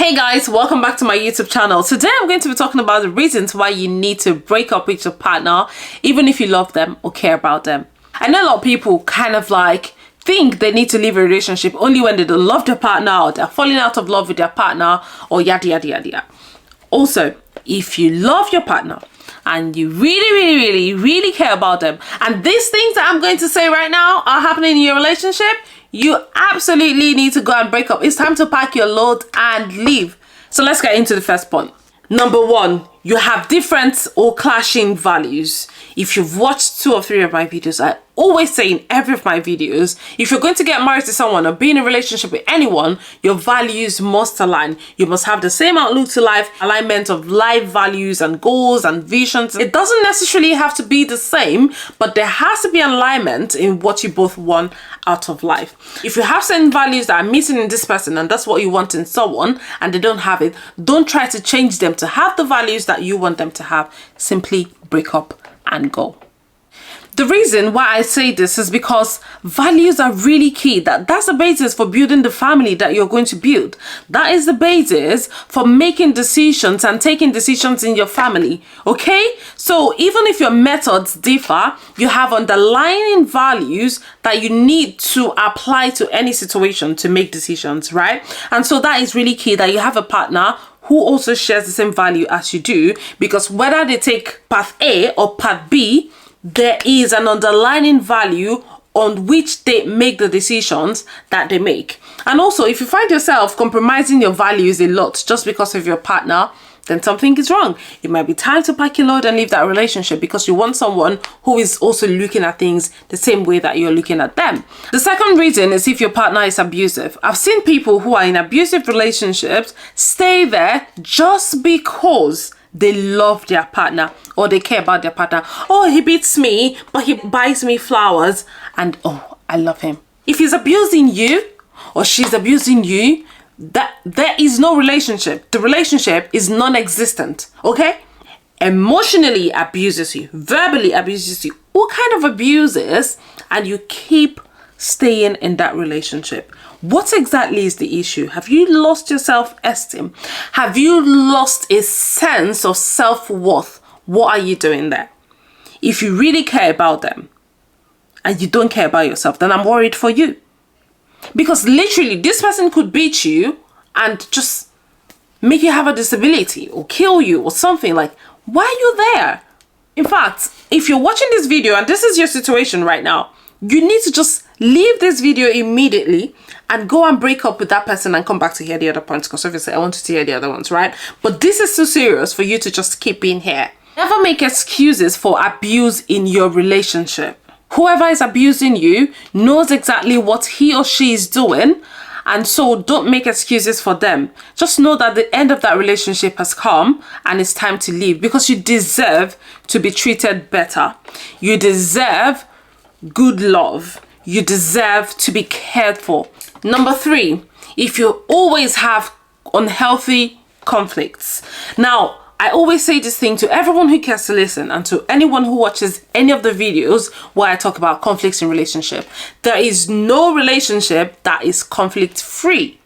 Hey guys, welcome back to my YouTube channel. Today I'm going to be talking about the reasons why you need to break up with your partner, even if you love them or care about them. I know a lot of people kind of like think they need to leave a relationship only when they don't love their partner or they're falling out of love with their partner or yada yada yada yada. Also, if you love your partner and you really care about them, and these things that I'm going to say right now are happening in your relationship, you absolutely need to go and break up. It's time to pack your load and leave. So let's get into the first point. Number one, you have different or clashing values. If you've watched 2 or 3 of my videos, I always say in every of my videos, if you're going to get married to someone or be in a relationship with anyone, your values must align. You must have the same outlook to life, alignment of life values and goals and visions. It doesn't necessarily have to be the same, but there has to be alignment in what you both want out of life. If you have certain values that are missing in this person and that's what you want in someone and they don't have it, don't try to change them to have the values that you want them to have. Simply break up and go. The reason why I say this is because values are really key. That's the basis for building the family that you're going to build. That is the basis for making decisions and taking decisions in your family. Okay? So even if your methods differ, you have underlying values that you need to apply to any situation to make decisions, right? And so that is really key, that you have a partner who also shares the same value as you do, because whether they take path A or path B, there is an underlying value on which they make the decisions that they make. And also, if you find yourself compromising your values a lot just because of your partner, then something is wrong. It might be time to pack your load and leave that relationship, because you want someone who is also looking at things the same way that you're looking at them. The second reason is if your partner is abusive. I've seen people who are in abusive relationships stay there just because they love their partner or they care about their partner. Oh, he beats me, but he buys me flowers, and oh, I love him. If he's abusing you or she's abusing you, that there is no relationship. The relationship is non-existent. Okay? Emotionally abuses you, verbally abuses you, all kind of abuses, and you keep staying in that relationship. What exactly is the issue? Have you lost your self-esteem? Have you lost a sense of self-worth? What are you doing there? If you really care about them and you don't care about yourself, then I'm worried for you. Because literally, this person could beat you and just make you have a disability or kill you or something. Like, why are you there? In fact, if you're watching this video and this is your situation right now, you need to just leave this video immediately and go and break up with that person and come back to hear the other points, because obviously I want to hear the other ones, right? But this is so serious for you to just keep in here. Never make excuses for abuse in your relationship. Whoever is abusing you knows exactly what he or she is doing, and so don't make excuses for them. Just know that the end of that relationship has come and it's time to leave, because you deserve to be treated better. You deserve good love. You deserve to be cared for. Number 3, if you always have unhealthy conflicts. Now, I always say this thing to everyone who cares to listen and to anyone who watches any of the videos where I talk about conflicts in relationship. There is no relationship that is conflict free.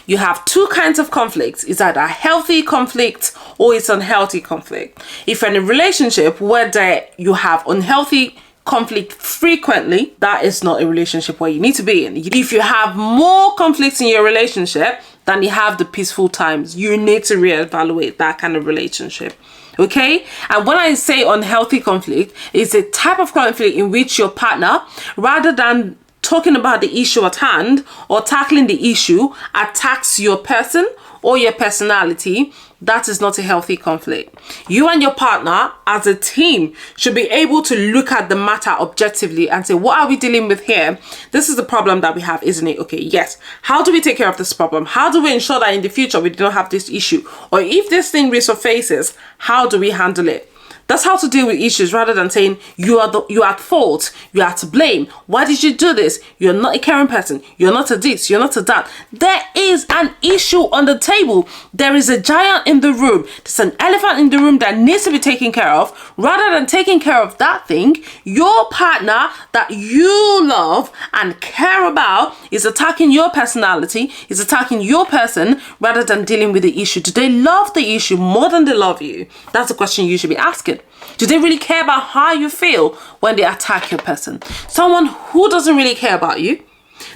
You have 2 kinds of conflicts. It's either a healthy conflict or it's unhealthy conflict. If you're in a relationship where you have unhealthy conflict frequently, that is not a relationship where you need to be in. If you have more conflicts in your relationship than you have the peaceful times, you need to reevaluate that kind of relationship. Okay? And when I say unhealthy conflict, it's a type of conflict in which your partner, rather than talking about the issue at hand or tackling the issue, attacks your person or your personality. That is not a healthy conflict. You and your partner as a team should be able to look at the matter objectively and say, what are we dealing with here? This is the problem that we have, isn't it? Okay, yes. How do we take care of this problem? How do we ensure that in the future we don't have this issue? Or if this thing resurfaces, how do we handle it? That's how to deal with issues, rather than saying you are at fault, you are to blame. Why did you do this? You're not a caring person. You're not a this. You're not a that. There is an issue on the table. There is a giant in the room. There's an elephant in the room that needs to be taken care of. Rather than taking care of that thing, your partner that you love and care about is attacking your personality, is attacking your person, rather than dealing with the issue. Do they love the issue more than they love you? That's the question you should be asking. Do they really care about how you feel when they attack your person? Someone who doesn't really care about you,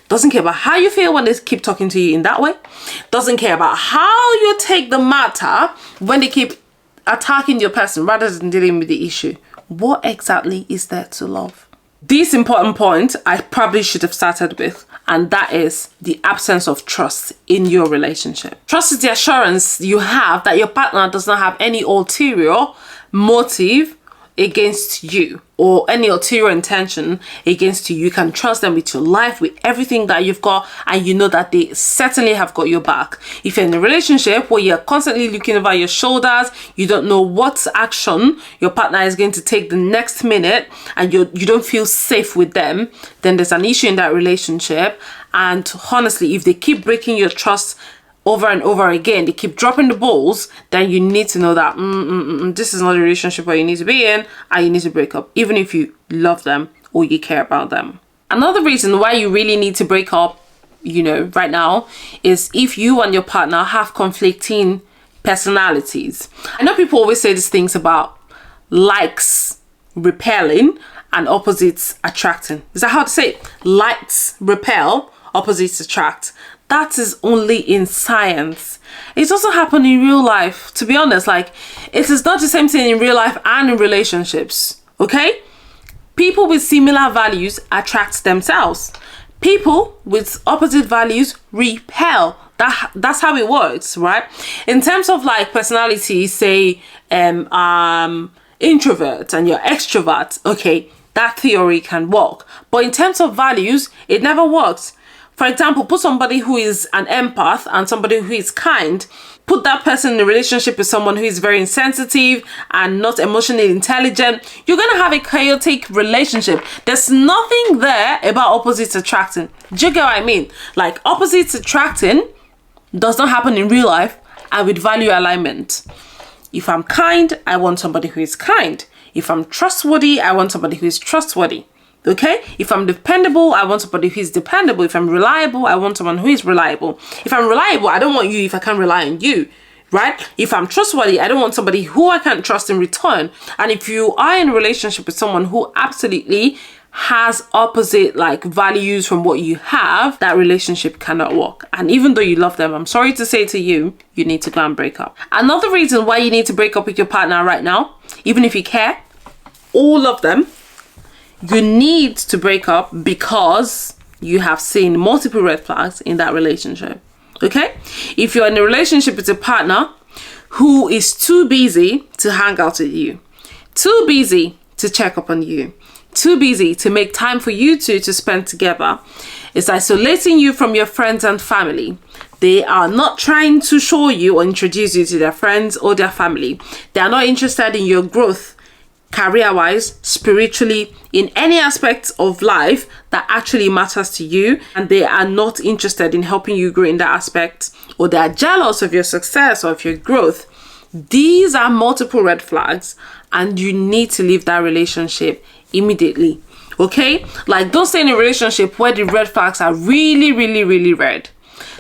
doesn't care about how you feel when they keep talking to you in that way, doesn't care about how you take the matter when they keep attacking your person rather than dealing with the issue. What exactly is there to love? This important point I probably should have started with, and that is the absence of trust in your relationship. Trust is the assurance you have that your partner does not have any ulterior motive against you or any ulterior intention against you. You can trust them with your life, with everything that you've got, and you know that they certainly have got your back. If you're in a relationship where you're constantly looking over your shoulders, you don't know what action your partner is going to take the next minute, and you don't feel safe with them, then there's an issue in that relationship. And honestly, if they keep breaking your trust over and over again, they keep dropping the balls, then you need to know that this is not a relationship where you need to be in, and you need to break up, even if you love them or you care about them. Another reason why you really need to break up, right now, is if you and your partner have conflicting personalities. I know people always say these things about likes repelling and opposites attracting. Is that how to say it? Likes repel, opposites attract. That is only in science. It doesn't happen in real life, to be honest. Like, it is not the same thing in real life and in relationships, okay? People with similar values attract themselves. People with opposite values repel. That's how it works, right? In terms of like personality, say introvert and you're extrovert, okay, that theory can work. But in terms of values, it never works. For example, put somebody who is an empath and somebody who is kind. Put that person in a relationship with someone who is very insensitive and not emotionally intelligent. You're going to have a chaotic relationship. There's nothing there about opposites attracting. Do you get what I mean? Like, opposites attracting does not happen in real life and with value alignment. If I'm kind, I want somebody who is kind. If I'm trustworthy, I want somebody who is trustworthy. Okay? If I'm dependable, I want somebody who is dependable. If I'm reliable, I want someone who is reliable. If I'm reliable, I don't want you if I can't rely on you, right? If I'm trustworthy, I don't want somebody who I can't trust in return. And if you are in a relationship with someone who absolutely has opposite like values from what you have, that relationship cannot work. And even though you love them, I'm sorry to say to you, you need to go and break up. Another reason why you need to break up with your partner right now, even if you care, all of them, you need to break up because you have seen multiple red flags in that relationship. Okay? If you're in a relationship with a partner who is too busy to hang out with you, too busy to check up on you, too busy to make time for you two to spend together, is isolating you from your friends and family. They are not trying to show you or introduce you to their friends or their family. They are not interested in your growth, career-wise, spiritually, in any aspect of life that actually matters to you, and they are not interested in helping you grow in that aspect, or they are jealous of your success or of your growth. These are multiple red flags, and you need to leave that relationship immediately. Okay? Like, don't stay in a relationship where the red flags are really, really, really red,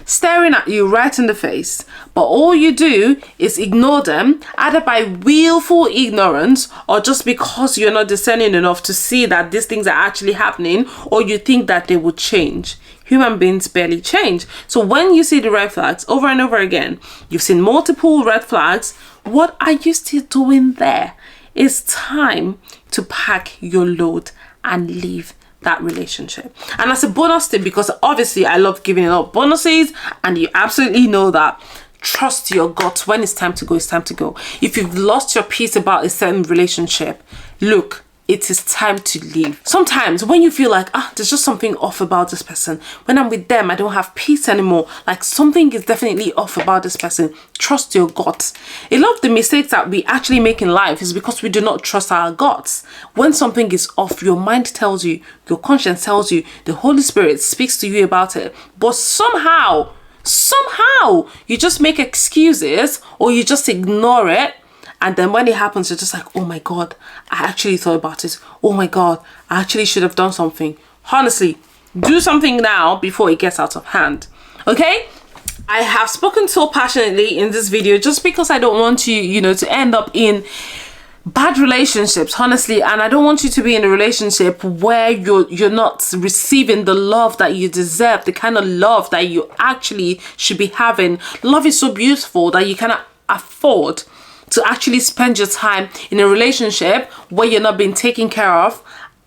staring at you right in the face, but all you do is ignore them, either by willful ignorance or just because you're not discerning enough to see that these things are actually happening, or you think that they will change. Human beings barely change. So when you see the red flags over and over again, you've seen multiple red flags, what are you still doing there? It's time to pack your load and leave that relationship. And as a bonus tip, because obviously I love giving out bonuses, and you absolutely know that, trust your gut. When it's time to go, it's time to go. If you've lost your peace about a certain relationship, look, it is time to leave. Sometimes when you feel like, there's just something off about this person, when I'm with them I don't have peace anymore, like something is definitely off about this person, trust your guts. A lot of the mistakes that we actually make in life is because we do not trust our guts. When something is off, your mind tells you, your conscience tells you, the Holy Spirit speaks to you about it, but somehow you just make excuses or you just ignore it. And then when it happens, you're just like, oh my God, I actually thought about it. Oh my God, I actually should have done something. Honestly, do something now before it gets out of hand. Okay? I have spoken so passionately in this video just because I don't want you, to end up in bad relationships, honestly. And I don't want you to be in a relationship where you're not receiving the love that you deserve, the kind of love that you actually should be having. Love is so beautiful that you cannot afford to actually spend your time in a relationship where you're not being taken care of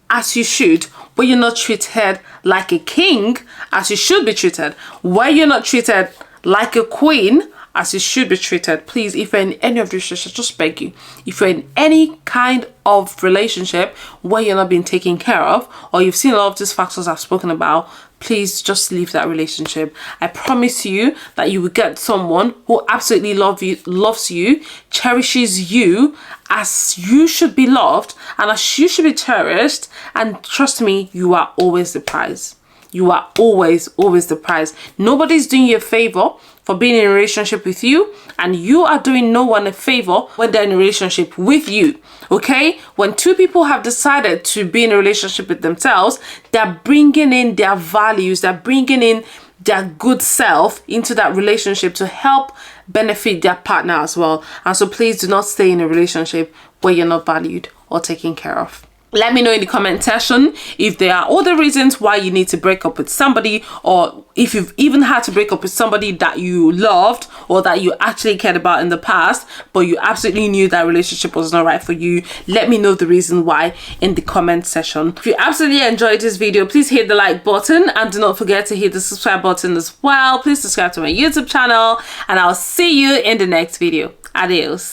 as you should, where you're not treated like a king as you should be treated, where you're not treated like a queen as you should be treated. Please, if you're in any of these relationships, just beg you, if you're in any kind of relationship where you're not being taken care of, or you've seen a lot of these factors I've spoken about, please just leave that relationship. I promise you that you will get someone who absolutely loves you, cherishes you as you should be loved and as you should be cherished. And trust me, you are always the prize. You are always the prize. Nobody's doing you a favor for being in a relationship with you, and you are doing no one a favor when they're in a relationship with you. Okay? When two people have decided to be in a relationship with themselves, they're bringing in their values, they're bringing in their good self into that relationship to help benefit their partner as well. And so please do not stay in a relationship where you're not valued or taken care of. Let me know in the comment section if there are other reasons why you need to break up with somebody, or if you've even had to break up with somebody that you loved or that you actually cared about in the past, but you absolutely knew that relationship was not right for you. Let me know the reason why in the comment section. If you absolutely enjoyed this video, please hit the like button and do not forget to hit the subscribe button as well. Please subscribe to my YouTube channel and I'll see you in the next video. Adios.